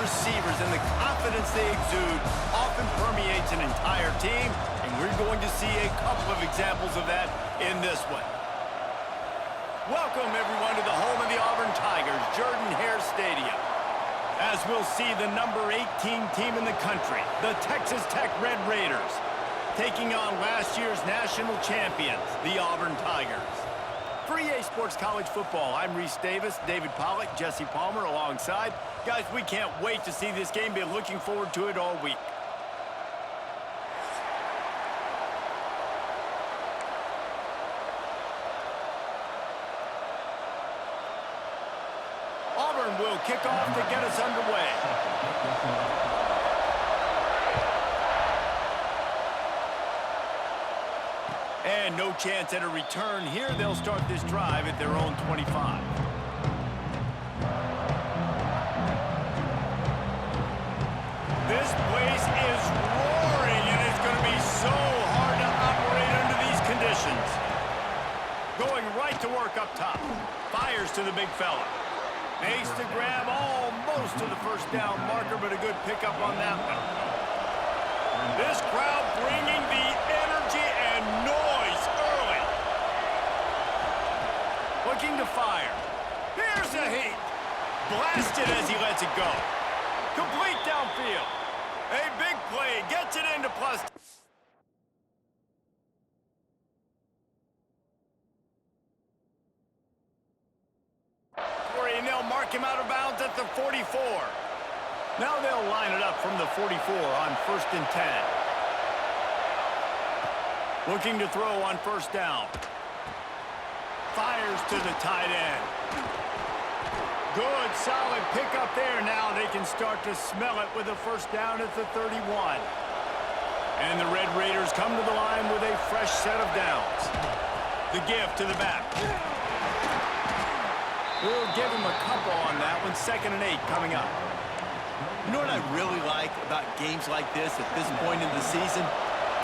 receivers and the confidence they exude often permeates an entire team, and we're going to see a couple of examples of that in this one. Welcome, everyone, to the home of the Auburn Tigers, Jordan-Hare Stadium. As we'll see the number 18 team in the country, the Texas Tech Red Raiders, taking on last year's national champions, the Auburn Tigers. For EA Sports College Football, I'm Reese Davis, David Pollack, Jesse Palmer alongside. Guys, we can't wait to see this game. Been looking forward to it all week. Auburn will kick off to get us underway. And no chance at a return here. They'll start this drive at their own 25. This place is roaring, and it's going to be so hard to operate under these conditions. Going right to work up top. Fires to the big fella. Makes the grab almost to the first down marker, but a good pickup on that one. This crowd bringing the energy and noise early. Looking to fire. Here's a heat. Blasted as he lets it go. Complete downfield. A big play. Gets it into plus. And they'll mark him out of bounds at the 44. Now they'll line it up from the 44 on 1st and 10. Looking to throw on first down. Fires to the tight end. Good, solid pickup there. Now they can start to smell it with a first down at the 31. And the Red Raiders come to the line with a fresh set of downs. The give to the back. We'll give him a couple on that one. 2nd and 8 coming up. You know what I really like about games like this at this point in the season?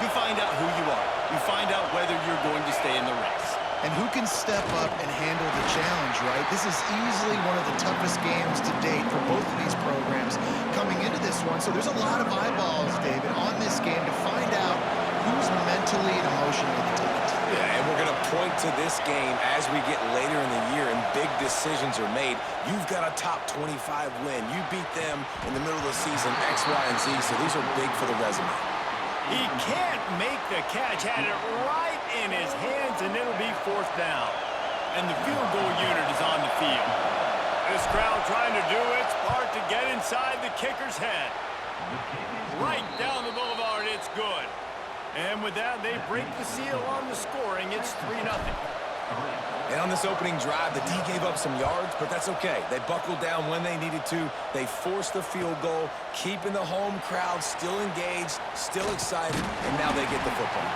You find out who you are. You find out whether you're going to stay in the race. And who can step up and handle the challenge, right? This is easily one of the toughest games to date for both of these programs coming into this one. So there's a lot of eyeballs, David, on this game to find out who's mentally and emotionally the toughest. Yeah, and we're going to point to this game as we get later in the year and big decisions are made. You've got a top 25 win. You beat them in the middle of the season, X, Y, and Z, so these are big for the resume. He can't make the catch. Had it right in his hands, and it'll be 4th down. And the field goal unit is on the field. This crowd trying to do its part to get inside the kicker's head. Right down the boulevard, it's good. And with that, they break the seal on the scoring. It's 3-0. And on this opening drive, the D gave up some yards, but that's okay. They buckled down when they needed to. They forced the field goal, keeping the home crowd still engaged, still excited, and now they get the football.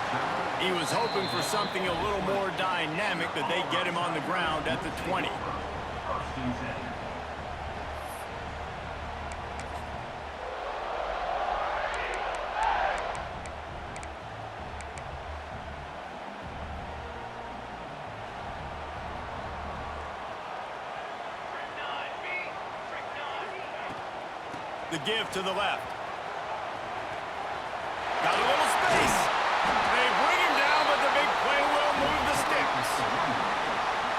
He was hoping for something a little more dynamic, but they get him on the ground at the 20. The give to the left. Got a little space. They bring him down, but the big play will move the sticks.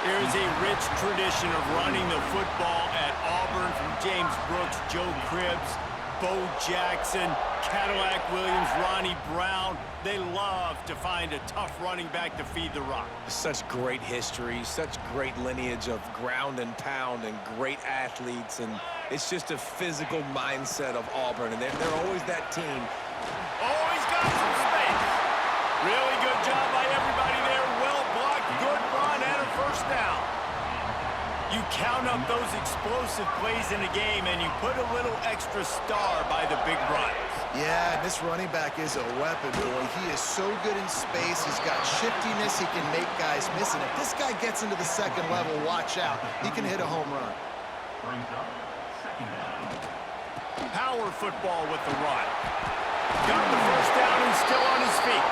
There's a rich tradition of running the football at Auburn from James Brooks, Joe Cribbs, Bo Jackson, Cadillac Williams, Ronnie Brown. They love to find a tough running back to feed the rock. Such great history, such great lineage of ground and pound and great athletes, and it's just a physical mindset of Auburn, and they're always that team. Oh, he's got some space. Really good job by everybody there. Well blocked, good run, and a first down. You count up those explosive plays in a game, and you put a little extra star by the big runs. Yeah, this running back is a weapon, boy. He is so good in space. He's got shiftiness. He can make guys miss. And if this guy gets into the 2nd level, watch out. He can hit a home run. Power football with the run. Got the first down and still on his feet.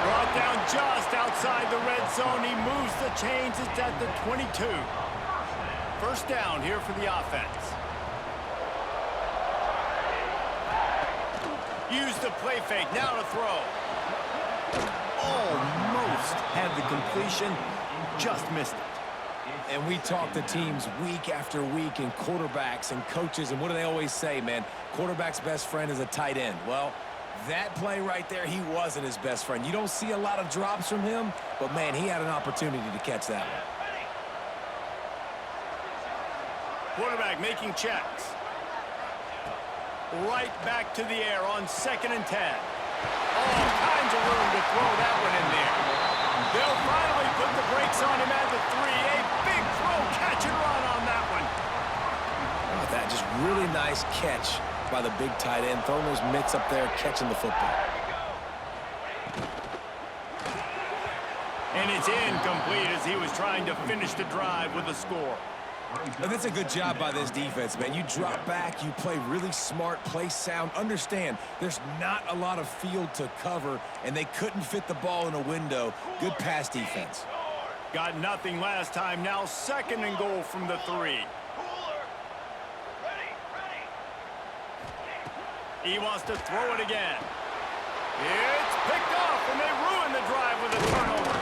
Brought down just outside the red zone. He moves the chains. It's at the 22. First down here for the offense. Use the play fake, now to throw. Almost had the completion, just missed it. And we talk to teams week after week and quarterbacks and coaches, and what do they always say, man? Quarterback's best friend is a tight end. Well, that play right there, he wasn't his best friend. You don't see a lot of drops from him, but, man, he had an opportunity to catch that one. Quarterback making checks. Right back to the air on 2nd and 10. All kinds of room to throw that one in there. They'll finally put the brakes on him at the 3. A big throw, catch and run on that one. How about that? Just really nice catch by the big tight end, throwing those mitts up there, catching the football. And it's incomplete as he was trying to finish the drive with a score. And that's a good job by this defense, man. You drop back, you play really smart, play sound. Understand, there's not a lot of field to cover, and they couldn't fit the ball in a window. Good pass defense. Got nothing last time. Now 2nd and goal from the 3. He wants to throw it again. It's picked off, and they ruin the drive with a turnover.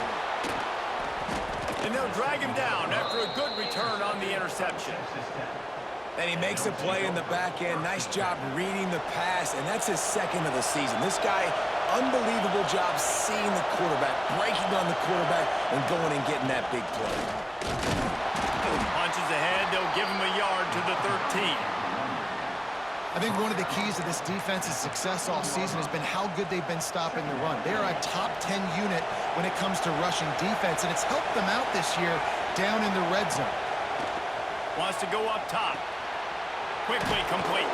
And they'll drag him down after a good return on the interception. And he makes a play in the back end. Nice job reading the pass, and that's his 2nd of the season. This guy, unbelievable job seeing the quarterback, breaking on the quarterback, and going and getting that big play. Punches ahead, they'll give him a yard to the 13. I think one of the keys to this defense's success all season has been how good they've been stopping the run. They are a top 10 unit when it comes to rushing defense, and it's helped them out this year down in the red zone. Wants to go up top. Quickly complete.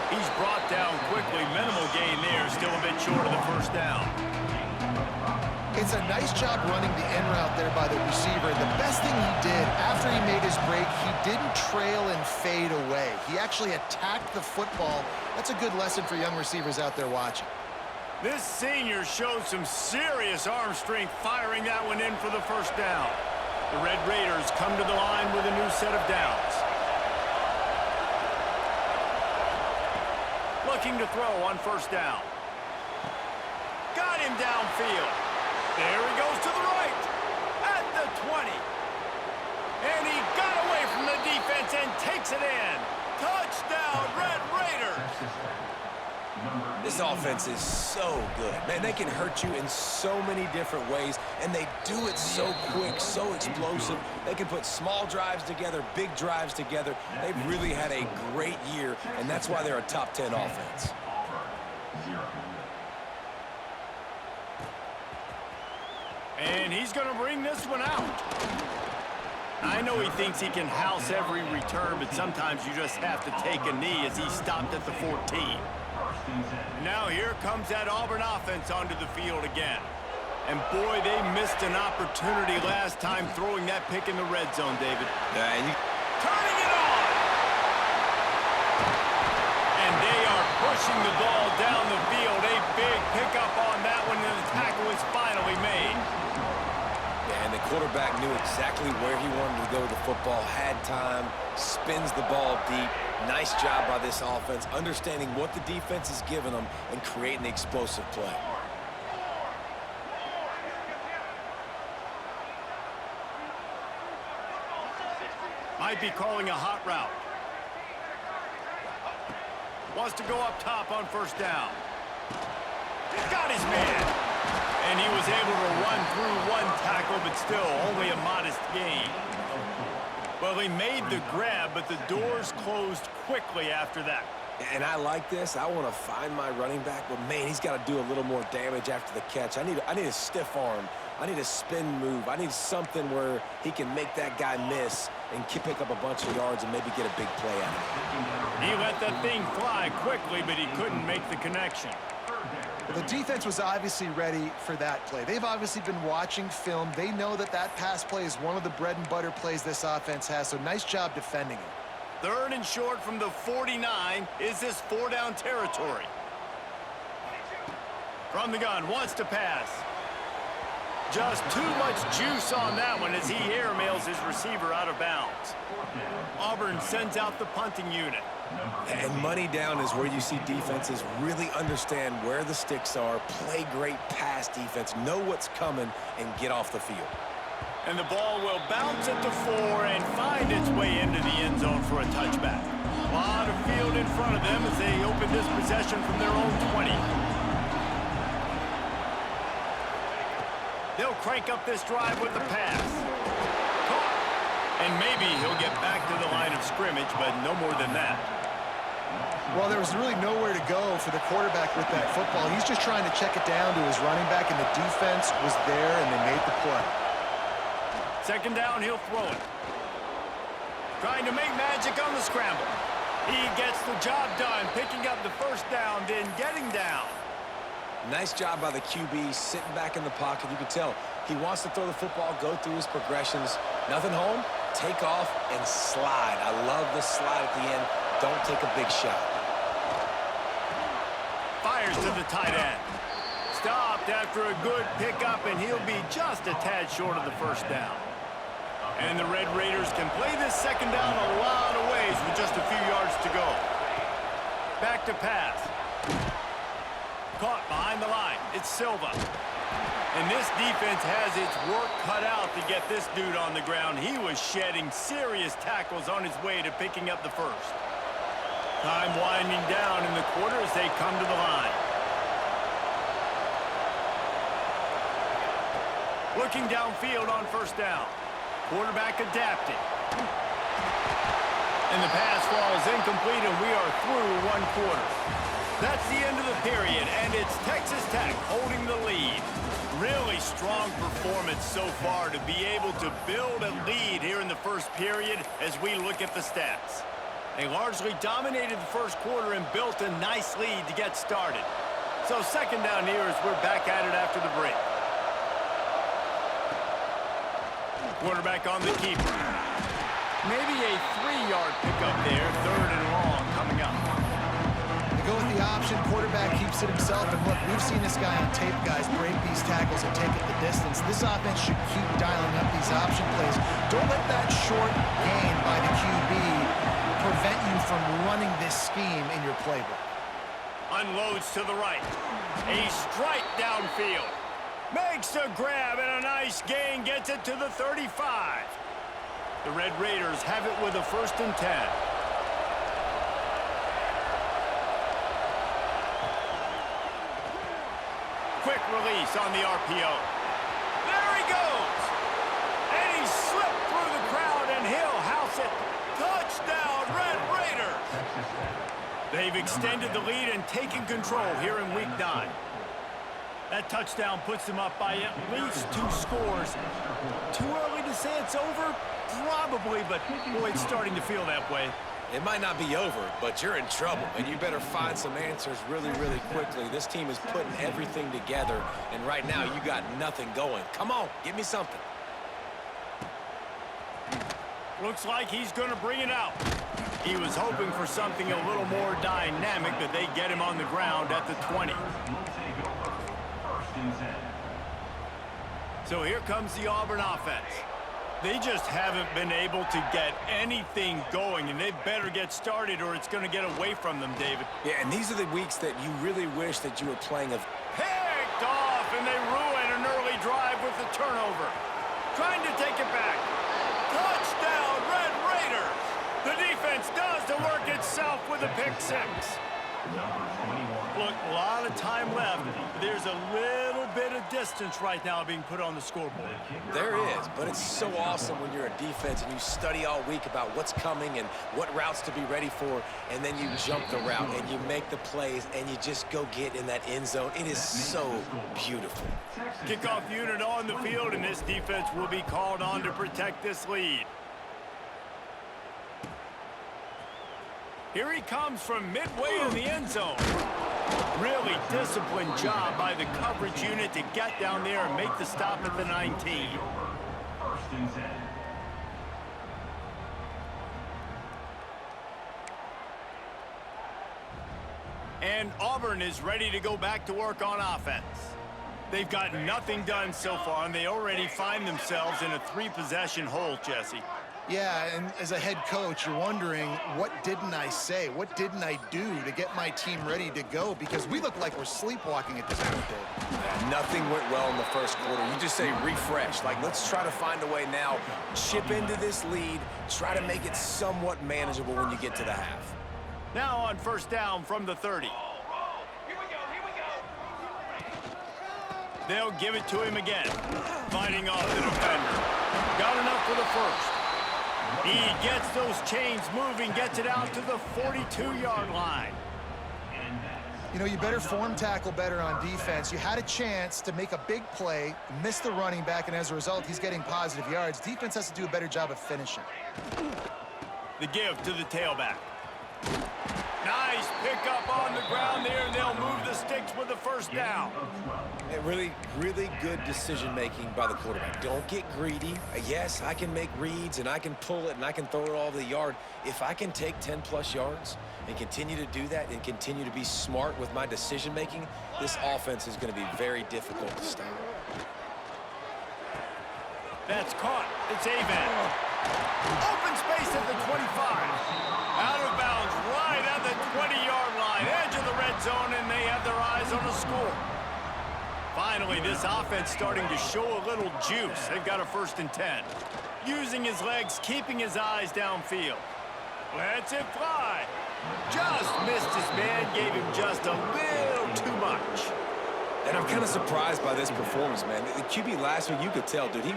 He's brought down quickly. Minimal gain there. Still a bit short of the first down. It's a nice job running the end route there by the receiver. The best thing he did after he made his break, he didn't trail and fade away. He actually attacked the football. That's a good lesson for young receivers out there watching. This senior showed some serious arm strength firing that one in for the first down. The Red Raiders come to the line with a new set of downs. Looking to throw on first down. Got him downfield. There he goes to the right. At the 20. And he got away from the defense and takes it in. Touchdown, Red Raiders. This offense is so good. Man, they can hurt you in so many different ways, and they do it so quick, so explosive. They can put small drives together, big drives together. They've really had a great year, and that's why they're a top 10 offense. And he's going to bring this one out. I know he thinks he can house every return, but sometimes you just have to take a knee as he stopped at the 14. Now here comes that Auburn offense onto the field again. And boy, they missed an opportunity last time throwing that pick in the red zone, David. Turning it on! And they are pushing the ball down the field. A big pickup on that one, and the tackle is finally made. And the quarterback knew exactly where he wanted to go with the football, had time, spins the ball deep. Nice job by this offense, understanding what the defense is giving them and creating the explosive play. Might be calling a hot route. Wants to go up top on first down. Got his man. And he was able to run through one tackle, but still only a modest gain. Well, he made the grab, but the doors closed quickly after that. And I like this. I want to find my running back, but, man, he's got to do a little more damage after the catch. I need a stiff arm. I need a spin move. I need something where he can make that guy miss and pick up a bunch of yards and maybe get a big play out of it. He let that thing fly quickly, but he couldn't make the connection. The defense was obviously ready for that play. They've obviously been watching film. They know that that pass play is one of the bread and butter plays this offense has, so nice job defending it. 3rd and short from the 49. Is this 4-down territory? From the gun, wants to pass. Just too much juice on that one as he airmails his receiver out of bounds. Auburn sends out the punting unit. And money down is where you see defenses really understand where the sticks are, play great pass defense, know what's coming, and get off the field. And the ball will bounce at the 4 and find its way into the end zone for a touchback. A lot of field in front of them as they open this possession from their own 20. They'll crank up this drive with the pass. And maybe he'll get back to the line of scrimmage, but no more than that. Well, there was really nowhere to go for the quarterback with that football. He's just trying to check it down to his running back, and the defense was there, and they made the play. Second down, he'll throw it. Trying to make magic on the scramble. He gets the job done, picking up the first down, then getting down. Nice job by the QB, sitting back in the pocket. You can tell he wants to throw the football, go through his progressions. Nothing home, take off, and slide. I love the slide at the end. Don't take a big shot. Fires to the tight end. Stopped after a good pickup, and he'll be just a tad short of the first down. And the Red Raiders can play this second down a lot of ways with just a few yards to go. Back to pass. Caught behind the line. It's Silva. And this defense has its work cut out to get this dude on the ground. He was shedding serious tackles on his way to picking up the first. Time winding down in the quarter as they come to the line. Looking downfield on first down. Quarterback adapting. And the pass falls incomplete, and we are through one quarter. That's the end of the period, and it's Texas Tech holding the lead. Really strong performance so far to be able to build a lead here in the first period as we look at the stats. They largely dominated the first quarter and built a nice lead to get started. So second down here as we're back at it after the break. Quarterback on the keeper. Maybe a 3-yard pickup there, third and long coming up. They go with the option. Quarterback keeps it himself. And look, we've seen this guy on tape, guys, break these tackles and take it the distance. This offense should keep dialing up these option plays. Don't let that short gain by the QB prevent you from running this scheme in your playbook. Unloads to the right. A strike downfield. Makes a grab and a nice gain. Gets it to the 35. The Red Raiders have it with a 1st and 10. Quick release on the RPO. There he goes. And he slipped through the crowd, and he'll house it. Touchdown, Red Raiders. They've extended the lead and taken control here in Week 9. That touchdown puts them up by at least 2 scores. Too early to say it's over? Probably, but boy, it's starting to feel that way. It might not be over, but you're in trouble, and you better find some answers really, really quickly. This team is putting everything together, and right now you got nothing going. Come on, give me something. Looks like he's going to bring it out. He was hoping for something a little more dynamic, but they get him on the ground at the 20. So here comes the Auburn offense. They just haven't been able to get anything going, and they better get started or it's going to get away from them, David. Yeah, and these are the weeks that you really wish that you were playing a... Picked off, and they ruin an early drive with the turnover. Trying to take it back. Touchdown, Red Raiders! The defense does the work itself with a pick 6. Look, a lot of time left. There's a little bit of distance right now being put on the scoreboard. There is, but it's so awesome when you're a defense and you study all week about what's coming and what routes to be ready for, and then you jump the route and you make the plays and you just go get in that end zone. It is so beautiful. Kickoff unit on the field, and this defense will be called on to protect this lead. Here he comes from midway in the end zone. Really disciplined job by the coverage unit to get down there and make the stop at the 19. And Auburn is ready to go back to work on offense. They've got nothing done so far, and they already find themselves in a 3-possession hole, Jesse. Yeah, and as a head coach, you're wondering, what didn't I say? What didn't I do to get my team ready to go? Because we look like we're sleepwalking at this point, Dave. Yeah, nothing went well in the first quarter. You just say refresh. Like, let's try to find a way now, chip into this lead, try to make it somewhat manageable when you get to the half. Now on first down from the 30. They'll give it to him again. Fighting off the defender. Got enough for the first. He gets those chains moving, gets it out to the 42-yard line. You know, you better form tackle better on defense. You had a chance to make a big play, miss the running back, and as a result, he's getting positive yards. Defense has to do a better job of finishing. The give to the tailback. Nice pickup on the ground there, and they'll move the sticks with the first down. And really, really good decision-making by the quarterback. Don't get greedy. Yes, I can make reads, and I can pull it, and I can throw it all over the yard. If I can take 10-plus yards and continue to do that and continue to be smart with my decision-making, this offense is going to be very difficult to stop. That's caught. It's Aven. Open space at the 25. Out of bounds right at the 20-yard line. Edge of the red zone, and they have their eyes on a score. Finally, this offense starting to show a little juice. They've got a 1st and 10. Using his legs, keeping his eyes downfield. Lets it fly. Just missed his man, gave him just a little too much. And I'm kind of surprised by this performance, man. The QB last week, you could tell, dude, he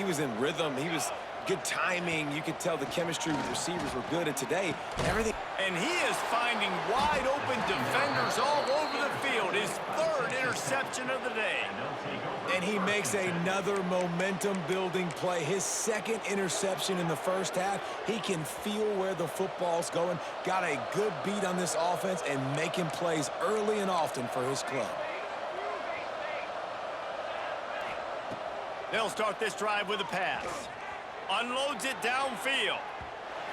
was in rhythm. He was good timing. You could tell the chemistry with receivers were good. And today, everything. And he is finding wide open defenders all over the field. His 3rd interception of the day. And he makes another momentum-building play. His 2nd interception in the first half. He can feel where the football's going. Got a good beat on this offense and making plays early and often for his club. They'll start this drive with a pass. Unloads it downfield.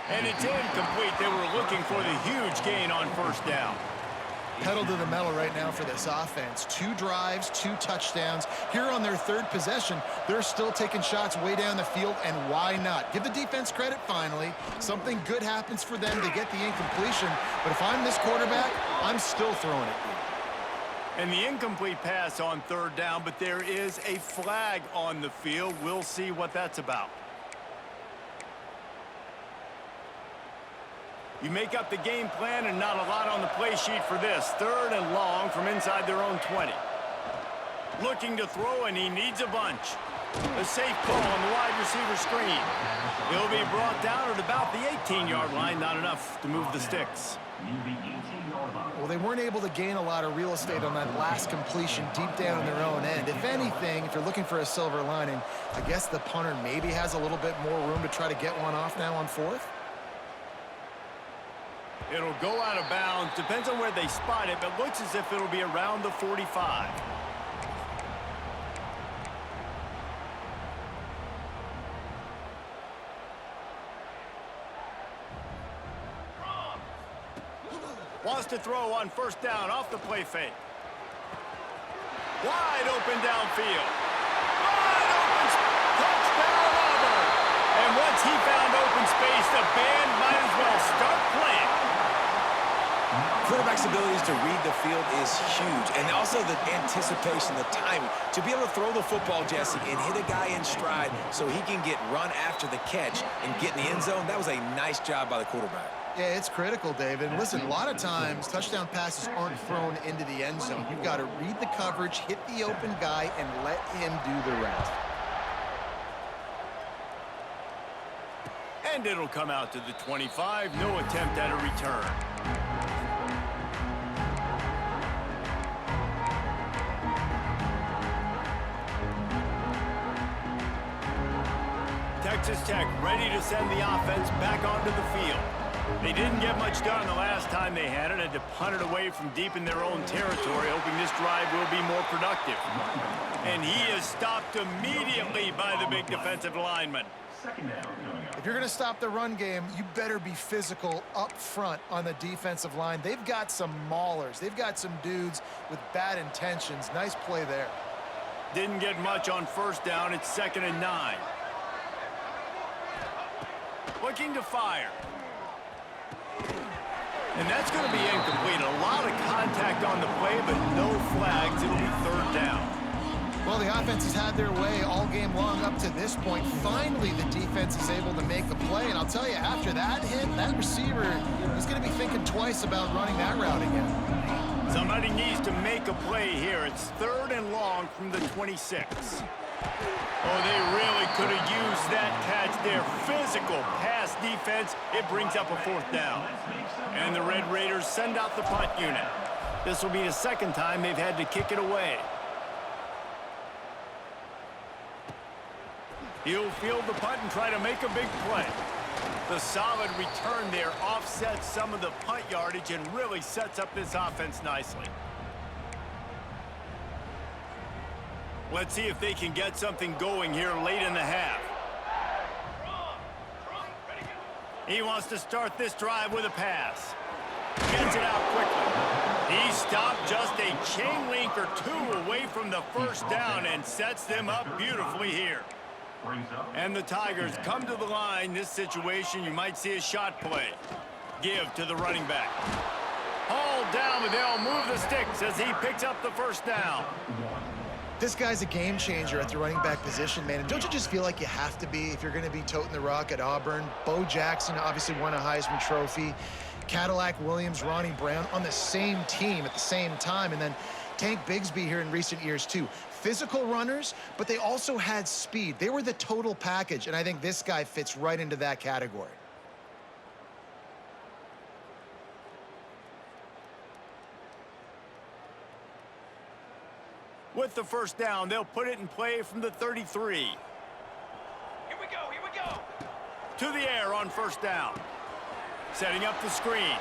And it's incomplete. They were looking for the huge gain on first down. Pedal to the metal right now for this offense. 2 drives, 2 touchdowns. Here on their 3rd possession, they're still taking shots way down the field, and why not? Give the defense credit finally. Something good happens for them to get the incompletion, but if I'm this quarterback, I'm still throwing it. And the incomplete pass on 3rd down, but there is a flag on the field. We'll see what that's about. You make up the game plan and not a lot on the play sheet for this. 3rd and long from inside their own 20. Looking to throw, and he needs a bunch. A safe call on the wide receiver screen. He'll be brought down at about the 18-yard line. Not enough to move the sticks. Well, they weren't able to gain a lot of real estate on that last completion deep down in their own end. If anything, if you're looking for a silver lining, I guess the punter maybe has a little bit more room to try to get one off now on 4th. It'll go out of bounds. Depends on where they spot it, but looks as if it'll be around the 45. Wants to throw on first down off the play fake. Wide open downfield. Wide open. Touchdown Auburn. And once he found open space, the band might as well start playing. Quarterback's abilities to read the field is huge, and also the anticipation, the timing. To be able to throw the football, Jesse, and hit a guy in stride so he can get run after the catch and get in the end zone, that was a nice job by the quarterback. Yeah, it's critical, David. Listen, a lot of times touchdown passes aren't thrown into the end zone. You've got to read the coverage, hit the open guy, and let him do the rest. And it'll come out to the 25. No attempt at a return. Texas Tech ready to send the offense back onto the field. They didn't get much done the last time they had it. Had to punt it away from deep in their own territory, hoping this drive will be more productive. And he is stopped immediately by the big defensive lineman. If you're going to stop the run game, you better be physical up front on the defensive line. They've got some maulers. They've got some dudes with bad intentions. Nice play there. Didn't get much on first down. It's 2nd and 9. Looking to fire. And that's going to be incomplete. A lot of contact on the play, but no flags. It'll be third down. Well, the offense has had their way all game long up to this point. Finally, the defense is able to make a play. And I'll tell you, after that hit, that receiver is going to be thinking twice about running that route again. Somebody needs to make a play here. It's third and long from the 26. Oh, they really could have used that catch there. Physical pass defense. It brings up a fourth down. And the Red Raiders send out the punt unit. This will be the second time they've had to kick it away. He'll field the punt and try to make a big play. The solid return there offsets some of the punt yardage and really sets up this offense nicely. Let's see if they can get something going here late in the half. He wants to start this drive with a pass. Gets it out quickly. He stopped just a chain link or two away from the first down and sets them up beautifully here. And the Tigers come to the line. This situation, you might see a shot play. Give to the running back. Hauled down, but they'll move the sticks as he picks up the first down. This guy's a game changer at the running back position, man. And don't you just feel like you have to be if you're going to be toting the rock at Auburn? Bo Jackson obviously won a Heisman Trophy. Cadillac Williams, Ronnie Brown on the same team at the same time. And then Tank Bigsby here in recent years, too. Physical runners, but they also had speed. They were the total package, and I think this guy fits right into that category. With the first down, they'll put it in play from the 33. Here we go. To the air on first down. Setting up the screen.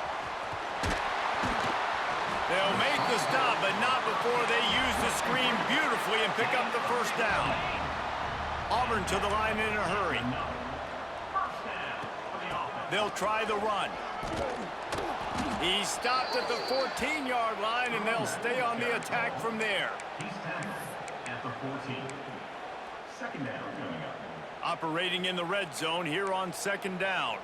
They'll make the stop, but not before they use the screen beautifully and pick up the first down. Auburn to the line in a hurry. They'll try the run. He stopped at the 14-yard line, and they'll stay on the attack from there. At the 14. Second down coming up. Operating in the red zone here on second down.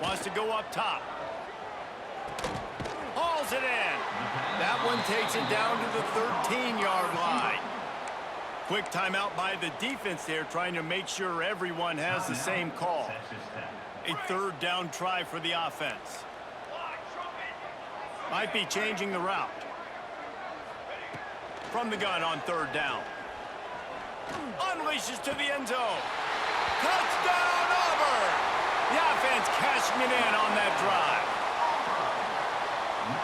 Wants to go up top. Hauls it in. That one takes it down to the 13-yard line. Quick timeout by the defense there, trying to make sure everyone has the same call. A third down try for the offense. Might be changing the route. From the gun on third down. Unleashes to the end zone. Touchdown, Auburn! The offense cashing it in on that drive.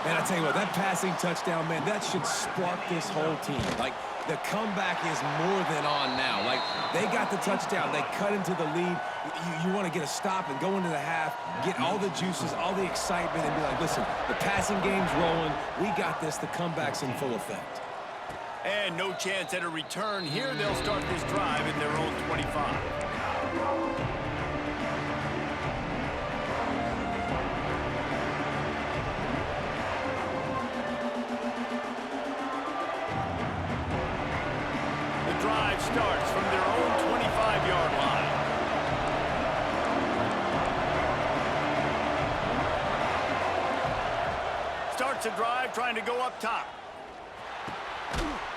Man, I tell you what, that passing touchdown, man, that should spark this whole team. Like, the comeback is more than on now. Like, they got the touchdown. They cut into the lead. You want to get a stop and go into the half, get all the juices, all the excitement, and be like, listen, the passing game's rolling. We got this. The comeback's in full effect. And no chance at a return here. They'll start this drive at their own 25. Drive starts from their own 25-yard line. Starts a drive trying to go up top.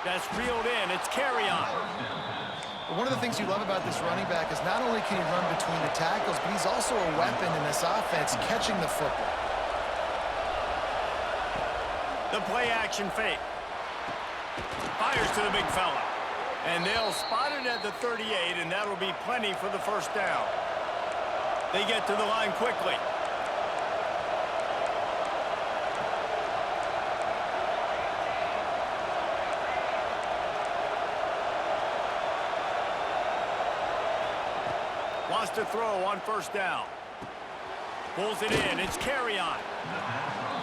That's reeled in. It's carry on. One of the things you love about this running back is not only can he run between the tackles, but he's also a weapon in this offense catching the football. The play action fake. Fires to the big fella. And they'll spot it at the 38, and that'll be plenty for the first down. They get to the line quickly. Wants to throw on first down. Pulls it in. It's carry on.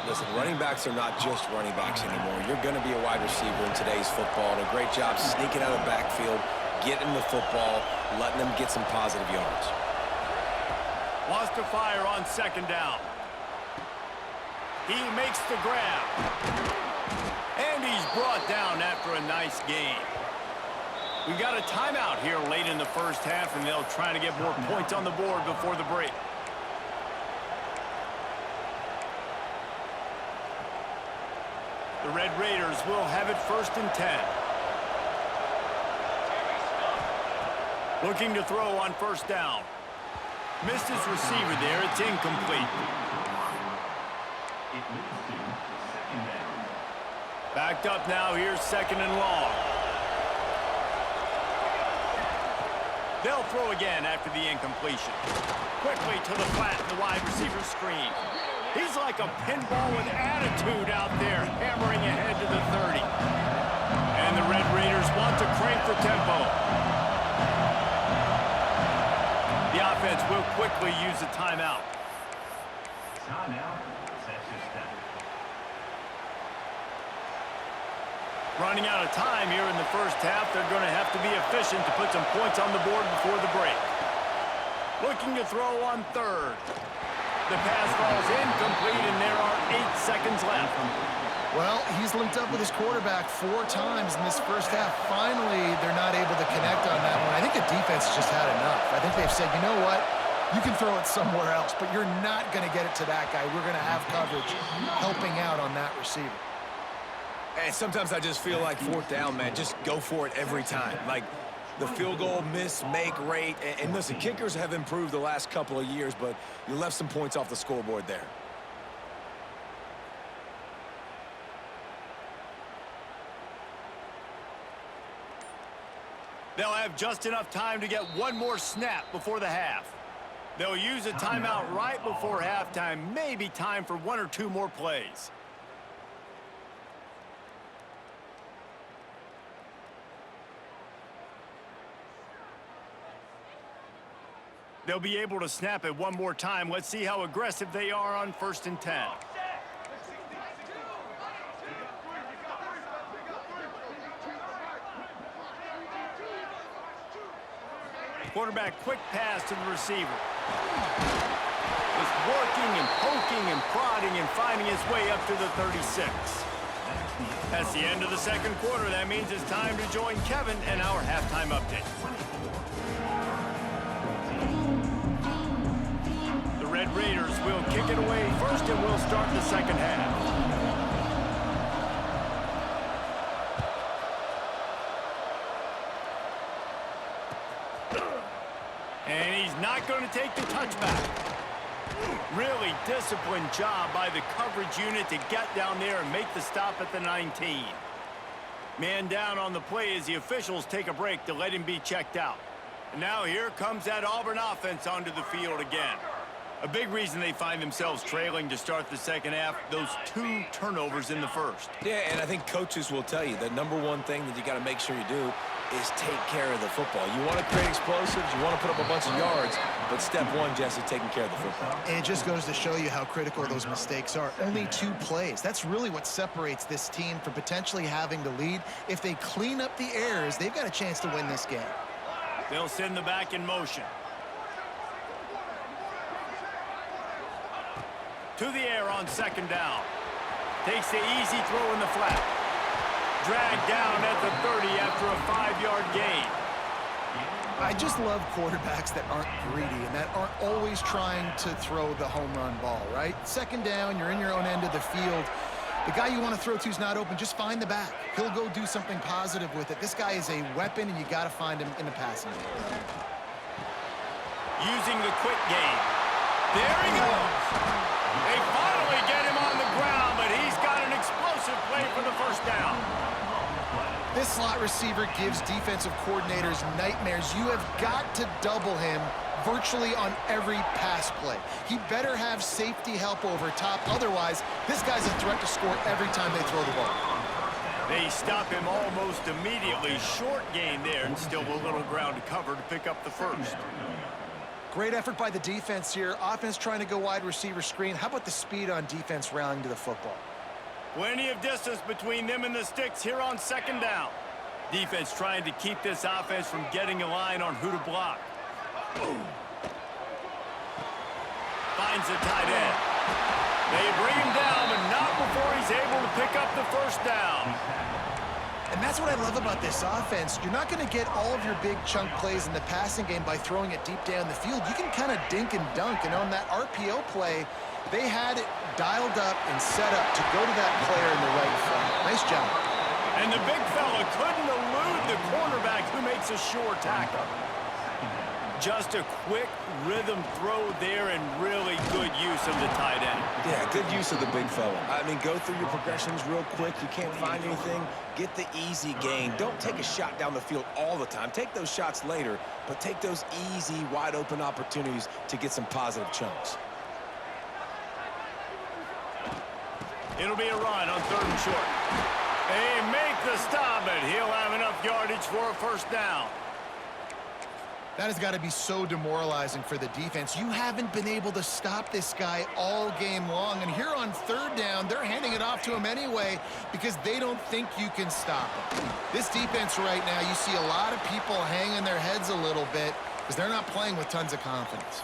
Listen, running backs are not just running backs anymore. You're going to be a wide receiver in today's football. And a great job sneaking out of the backfield, getting the football, letting them get some positive yards. Wants to fire on second down. He makes the grab. And he's brought down after a nice gain. We got a timeout here late in the first half, and they'll try to get more points on the board before the break. The Red Raiders will have it 1st and 10. Looking to throw on 1st down. Missed his receiver there. It's incomplete. It moves to 2nd down. Backed up now. Here's 2nd and long. They'll throw again after the incompletion. Quickly to the flat in the wide receiver screen. He's like a pinball with attitude out there, hammering ahead to the 30. And the Red Raiders want to crank the tempo. The offense will quickly use a timeout. Timeout. Sets your step. Running out of time here in the first half, they're going to have to be efficient to put some points on the board before the break. Looking to throw on 3rd. The pass falls incomplete, and there are 8 seconds left. Well, he's linked up with his quarterback 4 times in this first half. Finally, they're not able to connect on that one. I think the defense just had enough. I think they've said, you know what? You can throw it somewhere else, but you're not going to get it to that guy. We're going to have coverage helping out on that receiver. And sometimes I just feel like 4th down, man, just go for it every time. Like the field goal miss-make rate. And listen, kickers have improved the last couple of years, but you left some points off the scoreboard there. They'll have just enough time to get one more snap before the half. They'll use a timeout right before halftime. Maybe time for 1 or 2 more plays. They'll be able to snap it one more time. Let's see how aggressive they are on 1st and 10. Quarterback quick pass to the receiver. Just working and poking and prodding and finding his way up to the 36. That's the end of the 2nd quarter. That means it's time to join Kevin and our halftime update. The Red Raiders will kick it away first, and we'll start the 2nd half. And he's not going to take the touchback. Really disciplined job by the coverage unit to get down there and make the stop at the 19. Man down on the play as the officials take a break to let him be checked out. And now here comes that Auburn offense onto the field again. A big reason they find themselves trailing to start the 2nd half, those 2 turnovers in the first. Yeah, and I think coaches will tell you the #1 thing that you got to make sure you do is take care of the football. You want to create explosives, you want to put up a bunch of yards, but step 1, Jesse, taking care of the football. And it just goes to show you how critical those mistakes are. Only 2 plays. That's really what separates this team from potentially having to lead. If they clean up the errors, they've got a chance to win this game. They'll send the back in motion. To the air on 2nd down. Takes the easy throw in the flat. Dragged down at the 30 after a 5-yard gain. I just love quarterbacks that aren't greedy and that aren't always trying to throw the home run ball, right? 2nd down, you're in your own end of the field. The guy you want to throw to is not open. Just find the back. He'll go do something positive with it. This guy is a weapon, and you got to find him in the passing game. Using the quick game. There he goes. They finally get him on the ground, but he's got an explosive play for the 1st down. This slot receiver gives defensive coordinators nightmares. You have got to double him virtually on every pass play. He better have safety help over top. Otherwise, this guy's a threat to score every time they throw the ball. They stop him almost immediately. Short gain there, and still a little ground to cover to pick up the 1st. Great effort by the defense here. Offense trying to go wide receiver screen. How about the speed on defense rallying to the football? Plenty of distance between them and the sticks here on 2nd down. Defense trying to keep this offense from getting a line on who to block. Finds the tight end. They bring him down, but not before he's able to pick up the 1st down. And that's what I love about this offense. You're not going to get all of your big chunk plays in the passing game by throwing it deep down the field. You can kind of dink and dunk. And on that RPO play, they had it dialed up and set up to go to that player in the right front. Nice job. And the big fella couldn't elude the cornerback who makes a sure tackle. Just a quick rhythm throw there and really good use of the tight end. Yeah, good use of the big fella. I mean, go through your progressions real quick. You can't find anything. Get the easy gain. Don't take a shot down the field all the time. Take those shots later, but take those easy, wide-open opportunities to get some positive chunks. It'll be a run on 3rd and short. They make the stop, but he'll have enough yardage for a first down. That has got to be so demoralizing for the defense. You haven't been able to stop this guy all game long. And here on 3rd down, they're handing it off to him anyway because they don't think you can stop him. This defense right now, you see a lot of people hanging their heads a little bit because they're not playing with tons of confidence.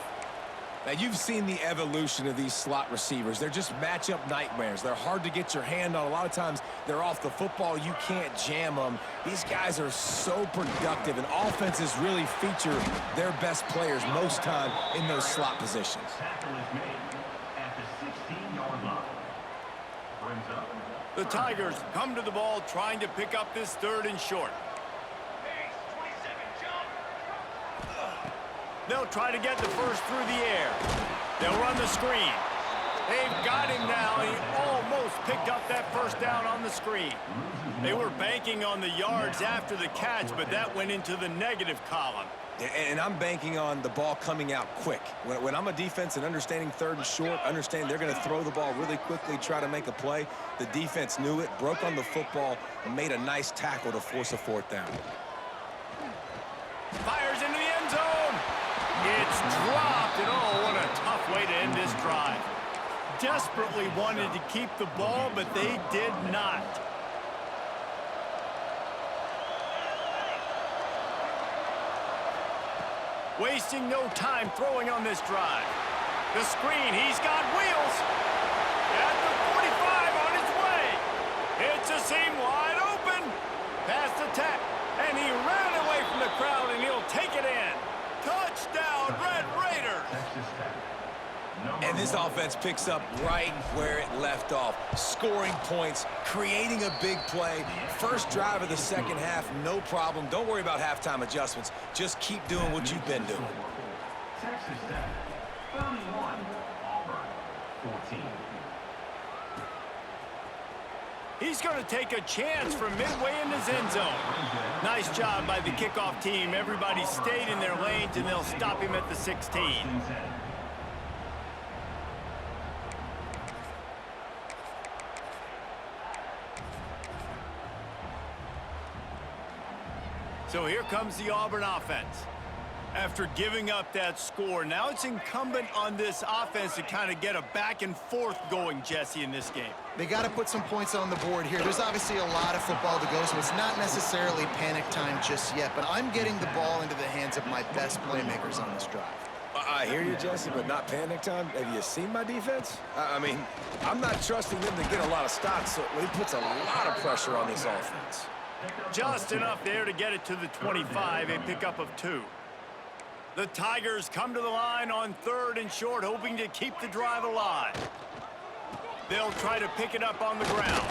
Now, you've seen the evolution of these slot receivers. They're just matchup nightmares. They're hard to get your hand on. A lot of times, they're off the football. You can't jam them. These guys are so productive, and offenses really feature their best players most time in those slot positions. Tackle is made at the 16-yard line. Brings up. The Tigers come to the ball trying to pick up this 3rd and short. They'll try to get the first through the air. They'll run the screen. They've got him now. He almost picked up that first down on the screen. They were banking on the yards after the catch, but that went into the negative column. And I'm banking on the ball coming out quick. When I'm a defense and understanding 3rd and short, understanding they're going to throw the ball really quickly, try to make a play, the defense knew it, broke on the football, and made a nice tackle to force a 4th down. Fires into the end zone. It's dropped, and oh, what a tough way to end this drive. Desperately wanted to keep the ball, but they did not. Wasting no time throwing on this drive. The screen, he's got wheels. At the 45 on his way. It's a seam wide open. Past the tap, and he ran away from the crowd, and he'll take it in. Touchdown, Red Raiders! And this offense picks up right where it left off. Scoring points, creating a big play. First drive of the 2nd half, no problem. Don't worry about halftime adjustments. Just keep doing what you've been doing. Texas Tech, 31, Auburn, 14. He's going to take a chance from midway in his end zone. Nice job by the kickoff team. Everybody stayed in their lanes, and they'll stop him at the 16. So here comes the Auburn offense. After giving up that score, now it's incumbent on this offense to kind of get a back and forth going, Jesse, in this game. They got to put some points on the board here. There's obviously a lot of football to go, so it's not necessarily panic time just yet, but I'm getting the ball into the hands of my best playmakers on this drive. I hear you, Jesse, but not panic time. Have you seen my defense? I mean, I'm not trusting them to get a lot of stops, so it puts a lot of pressure on this offense. Just enough there to get it to the 25, a pickup of 2. The Tigers come to the line on 3rd and short, hoping to keep the drive alive. They'll try to pick it up on the ground.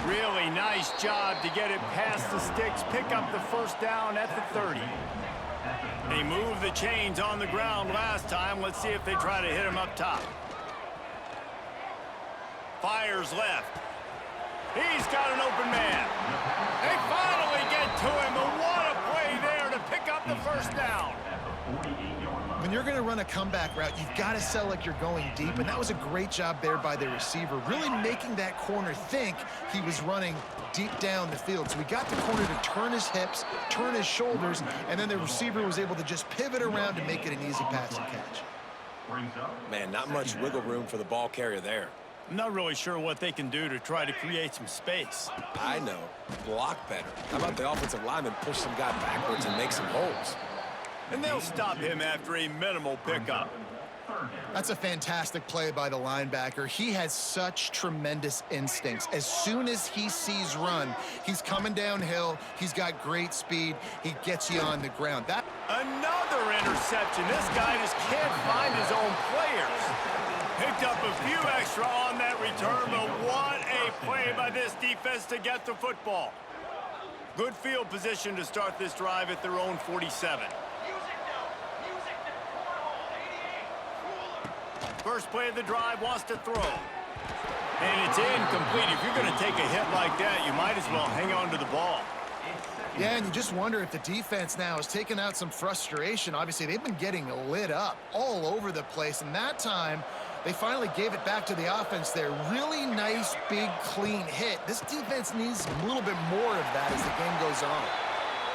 Really nice job to get it past the sticks, pick up the first down at the 30. They moved the chains on the ground last time. Let's see if they try to hit him up top. Fires left. He's got an open man. They finally get to him, and what a play there to pick up the first down. When you're going to run a comeback route, you've got to sell like you're going deep, and that was a great job there by the receiver, really making that corner think he was running deep down the field. So we got the corner to turn his hips, turn his shoulders, and then the receiver was able to just pivot around to make it an easy pass and catch. Man, not much wiggle room for the ball carrier there. I'm not really sure what they can do to try to create some space. I know. Block better. How about the offensive lineman push some guy backwards and make some holes? And they'll stop him after a minimal pickup. That's a fantastic play by the linebacker. He has such tremendous instincts. As soon as he sees run, he's coming downhill. He's got great speed. He gets you on the ground. Another interception. This guy just can't find his own players. Picked up a few extra on that return, but what a play by this defense to get the football. Good field position to start this drive at their own 47. First play of the drive, wants to throw. And it's incomplete. If you're going to take a hit like that, you might as well hang on to the ball. Yeah, and you just wonder if the defense now is taking out some frustration. Obviously, they've been getting lit up all over the place, and that time they finally gave it back to the offense there. Really nice, big, clean hit. This defense needs a little bit more of that as the game goes on.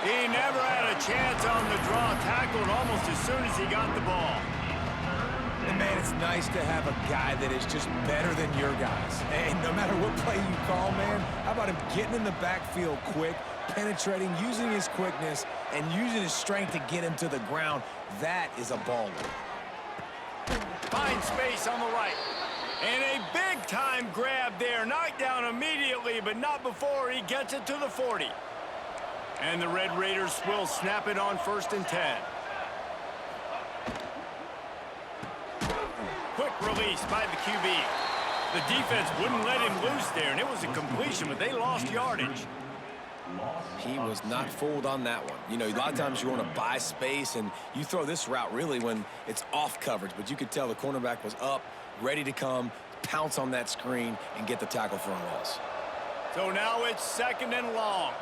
He never had a chance on the draw, tackled almost as soon as he got the ball. And, man, it's nice to have a guy that is just better than your guys. And no matter what play you call, man, how about him getting in the backfield quick, penetrating, using his quickness, and using his strength to get him to the ground? That is a baller. Finds space on the right. And a big-time grab there. Knocked down immediately, but not before he gets it to the 40. And the Red Raiders will snap it on 1st and 10. Quick release by the QB. The defense wouldn't let him loose there, and it was a completion, but they lost yardage. He was not fooled on that one. You know, a lot of times you want to buy space, and you throw this route really when it's off coverage, but you could tell the cornerback was up, ready to come, pounce on that screen, and get the tackle for a loss. So now it's 2nd and long.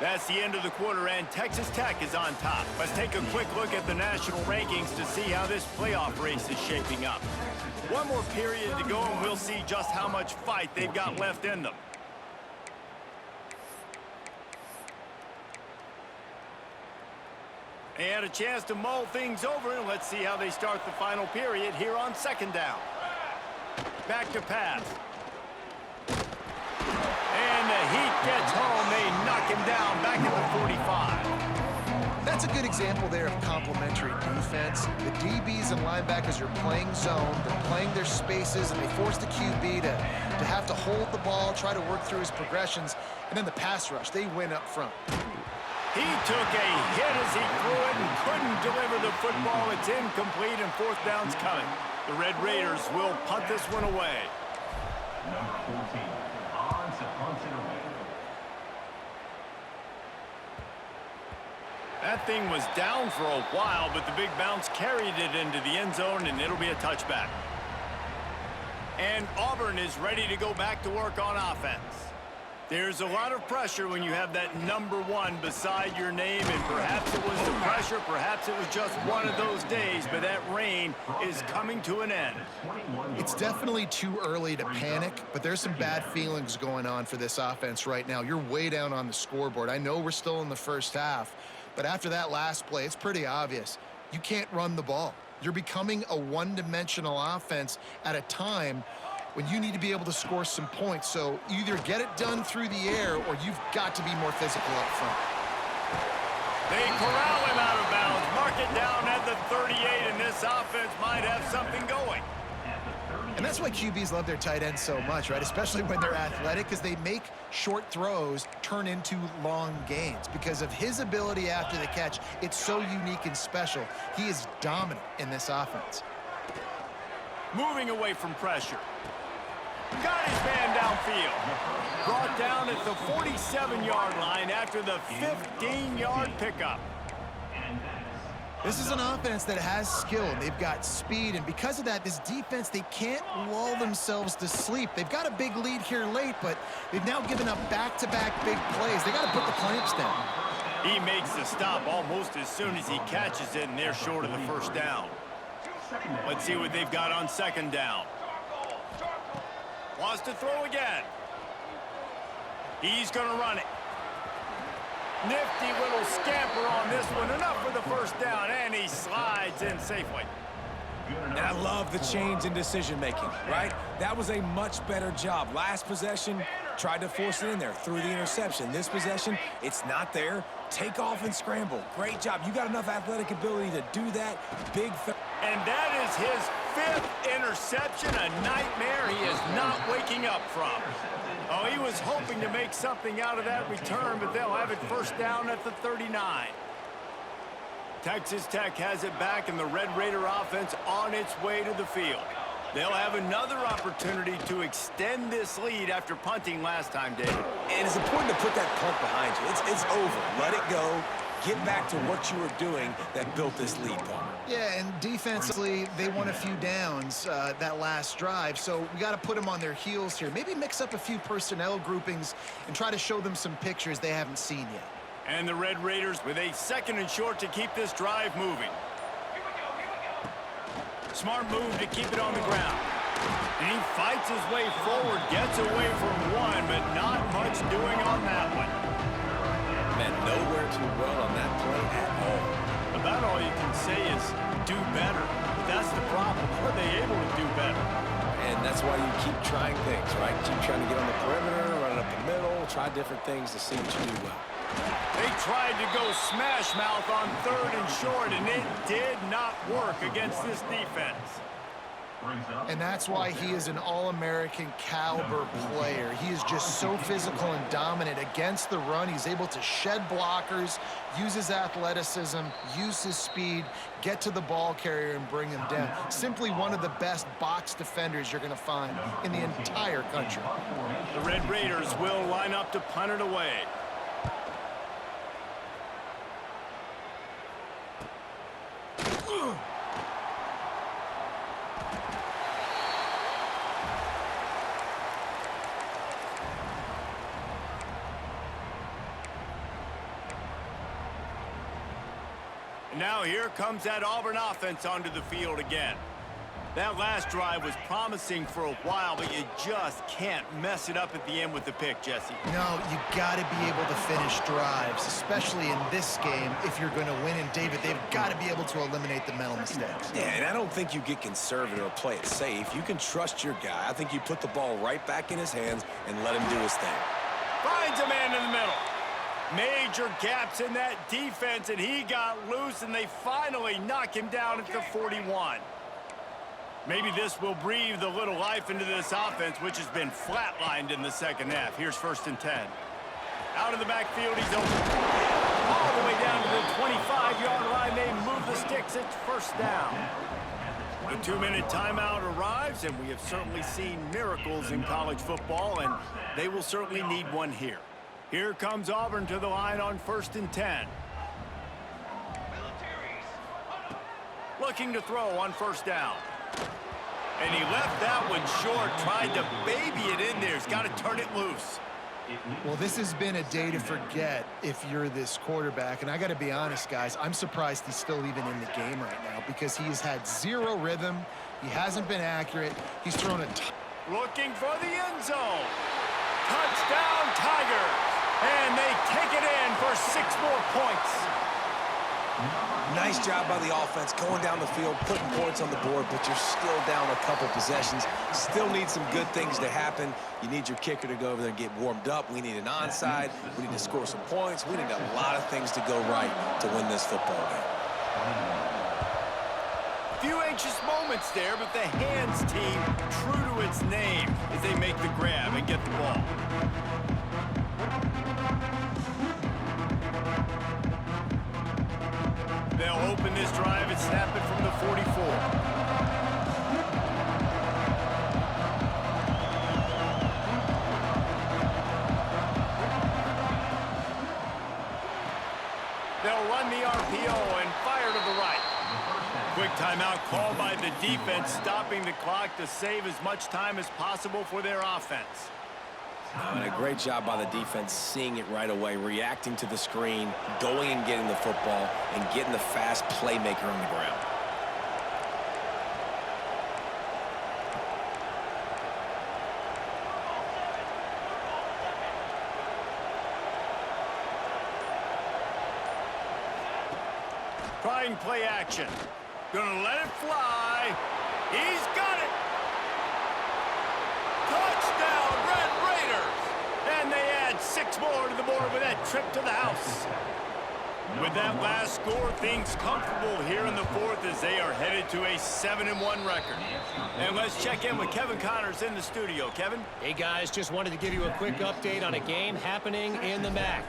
That's the end of the quarter, and Texas Tech is on top. Let's take a quick look at the national rankings to see how this playoff race is shaping up. One more period to go, and we'll see just how much fight they've got left in them. They had a chance to mull things over, and let's see how they start the final period here on 2nd down. Back to pass. And the Heat gets home. They knock him down back at the 45. That's a good example there of complementary defense. The DBs and linebackers are playing zone. They're playing their spaces, and they force the QB to have to hold the ball, try to work through his progressions. And then the pass rush, they win up front. He took a hit as he threw it and couldn't deliver the football. It's incomplete, and 4th down's coming. The Red Raiders will punt this one away. Number 14, on to punt it away. That thing was down for a while, but the big bounce carried it into the end zone, and it'll be a touchback. And Auburn is ready to go back to work on offense. There's a lot of pressure when you have that number 1 beside your name, and perhaps it was the pressure, perhaps it was just one of those days, but that reign is coming to an end. It's definitely too early to panic, but there's some bad feelings going on for this offense right now. You're way down on the scoreboard. I know we're still in the first half, but after that last play, it's pretty obvious. You can't run the ball. You're becoming a one-dimensional offense at a time when you need to be able to score some points. So either get it done through the air or you've got to be more physical up front. They corral him out of bounds, mark it down at the 38, and this offense might have something going. And that's why QBs love their tight ends so much, right? Especially when they're athletic, because they make short throws turn into long gains. Because of his ability after the catch, it's so unique and special. He is dominant in this offense. Moving away from pressure. Got his man downfield. Brought down at the 47-yard line after the 15-yard pickup. This is an offense that has skill, and they've got speed, and because of that, this defense, they can't lull themselves to sleep. They've got a big lead here late, but they've now given up back-to-back big plays. They got to put the clamps down. He makes the stop almost as soon as he catches it, and they're short of the 1st down. Let's see what they've got on 2nd down. Wants to throw again. He's going to run it. Nifty little scamper on this one. Enough for the first down, and he slides in safely. And I love the change in decision-making, right? That was a much better job. Last possession, tried to force it in there, threw the interception. This possession, it's not there. Take off and scramble. Great job. You got enough athletic ability to do that. Big. And that is his 5th interception, a nightmare he is not waking up from. Oh, he was hoping to make something out of that return, but they'll have it first down at the 39. Texas Tech has it back, and the Red Raider offense on its way to the field. They'll have another opportunity to extend this lead after punting last time, David. And it's important to put that punt behind you. It's over. Let it go. Get back to what you were doing that built this lead, Palmer. Yeah, and defensively, they won a few downs that last drive, so we got to put them on their heels here. Maybe mix up a few personnel groupings and try to show them some pictures they haven't seen yet. And the Red Raiders with a 2nd and short to keep this drive moving. Smart move to keep it on the ground. And he fights his way forward, gets away from one, but not much doing on that one. Man, nowhere to run on that play at all. About all you can say is do better. But that's the problem. Are they able to do better? And that's why you keep trying things, right? Keep trying to get on the perimeter, run it up the middle, try different things to see what you do well. They tried to go smash mouth on 3rd and short, and it did not work against this defense. And that's why he is an All-American caliber player. He is just so physical and dominant against the run. He's able to shed blockers, use his athleticism, use his speed, get to the ball carrier and bring him down. Simply one of the best box defenders you're going to find in the entire country. The Red Raiders will line up to punt it away. Now here comes that Auburn offense onto the field again. That last drive was promising for a while, but you just can't mess it up at the end with the pick, Jesse. No, you got to be able to finish drives, especially in this game if you're going to win. And, David, they've got to be able to eliminate the mental mistakes. Yeah, and I don't think you get conservative or play it safe. You can trust your guy. I think you put the ball right back in his hands and let him do his thing. Finds a man in the middle. Major gaps in that defense, and he got loose, and they finally knock him down at the 41. Maybe this will breathe a little life into this offense, which has been flatlined in the second half. Here's 1st and 10. Out of the backfield, he's open. All the way down to the 25-yard line. They move the sticks. It's first down. The 2-minute timeout arrives, and we have certainly seen miracles in college football, and they will certainly need one here. Here comes Auburn to the line on 1st and 10. Looking to throw on 1st down. And he left that one short, tried to baby it in there. He's got to turn it loose. Well, this has been a day to forget if you're this quarterback. And I got to be honest, guys, I'm surprised he's still even in the game right now because he has had zero rhythm. He hasn't been accurate. He's thrown a looking for the end zone. Touchdown, Tigers. And they take it in for 6 more points. Nice job by the offense going down the field, putting points on the board, but you're still down a couple possessions. Still need some good things to happen. You need your kicker to go over there and get warmed up. We need an onside. We need to score some points. We need a lot of things to go right to win this football game. Few anxious moments there, but the hands team, true to its name, as they make the grab and get the ball. They'll open this drive and snap it from the 44. They'll run the RPO and fire to the right. Quick timeout called by the defense, stopping the clock to save as much time as possible for their offense. And a great job by the defense, seeing it right away, reacting to the screen, going and getting the football, and getting the fast playmaker on the ground. trying play action. Gonna let it fly. He's got it. Touchdown, Red Raiders. And they add 6 more to the board with that trip to the house. With that last score, things comfortable here in the fourth as they are headed to a 7-1 record. And let's check in with Kevin Connors in the studio. Kevin? Hey, guys, just wanted to give you a quick update on a game happening in the MAC.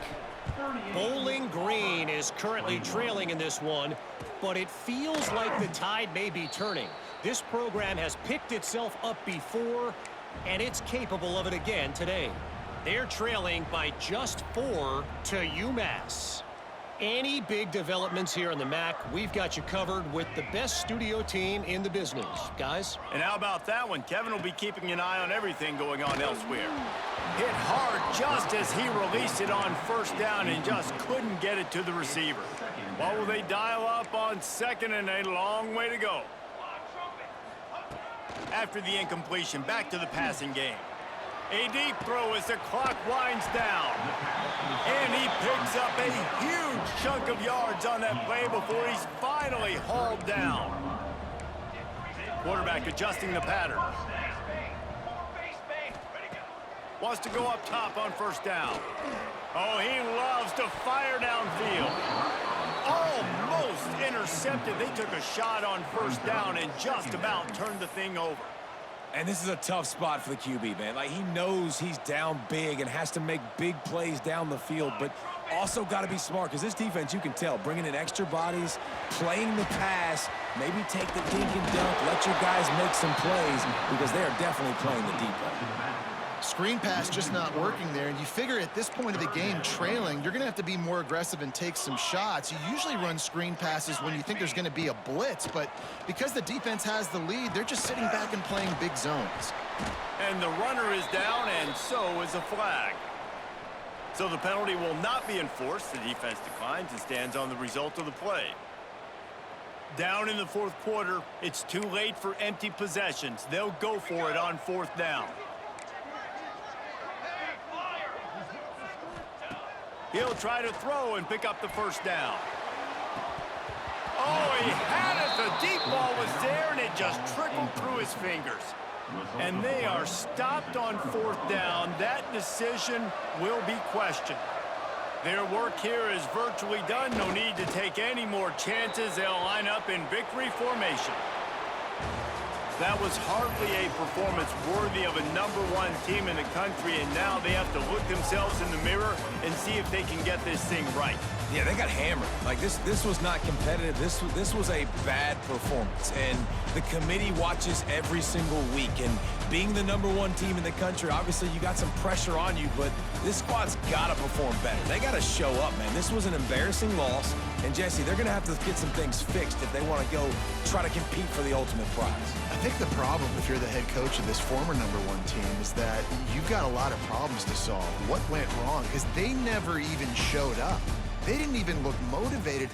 Bowling Green is currently trailing in this one, but it feels like the tide may be turning. This program has picked itself up before, and it's capable of it again today. They're trailing by just 4 to UMass. Any big developments here in the MAC, we've got you covered with the best studio team in the business. Guys? And how about that one? Kevin will be keeping an eye on everything going on elsewhere. Hit hard just as he released it on first down and just couldn't get it to the receiver. What will they dial up on second and a long way to go? After the incompletion, back to the passing game. A deep throw as the clock winds down. And he picks up a huge chunk of yards on that play before he's finally hauled down. Quarterback adjusting the pattern. Wants to go up top on first down. Oh, he loves to fire downfield. Almost intercepted. They took a shot on first down and just about turned the thing over. And this is a tough spot for the QB, man. Like, he knows he's down big and has to make big plays down the field, but also got to be smart because this defense, you can tell, bringing in extra bodies, playing the pass, maybe take the dink and dunk, let your guys make some plays because they are definitely playing the deep end. Screen pass just not working there, and you figure at this point of the game, trailing, you're going to have to be more aggressive and take some shots. You usually run screen passes when you think there's going to be a blitz, but because the defense has the lead, they're just sitting back and playing big zones. And the runner is down, and so is a flag. So the penalty will not be enforced. The defense declines and stands on the result of the play. Down in the fourth quarter, it's too late for empty possessions. They'll go for it on fourth down. He'll try to throw and pick up the first down. Oh, he had it. The deep ball was there, and it just trickled through his fingers. And they are stopped on fourth down. That decision will be questioned. Their work here is virtually done. No need to take any more chances. They'll line up in victory formation. That was hardly a performance worthy of a #1 team in the country, and now they have to look themselves in the mirror and see if they can get this thing right. Yeah, they got hammered. Like, this was not competitive. This was a bad performance, and the committee watches every single week. And being the #1 team in the country, obviously you got some pressure on you, but this squad's got to perform better. They got to show up, man. This was an embarrassing loss, and Jesse, they're going to have to get some things fixed if they want to go try to compete for the ultimate prize. I think the problem, if you're the head coach of this former #1 team, is that you've got a lot of problems to solve. What went wrong? Because they never even showed up. They didn't even look motivated.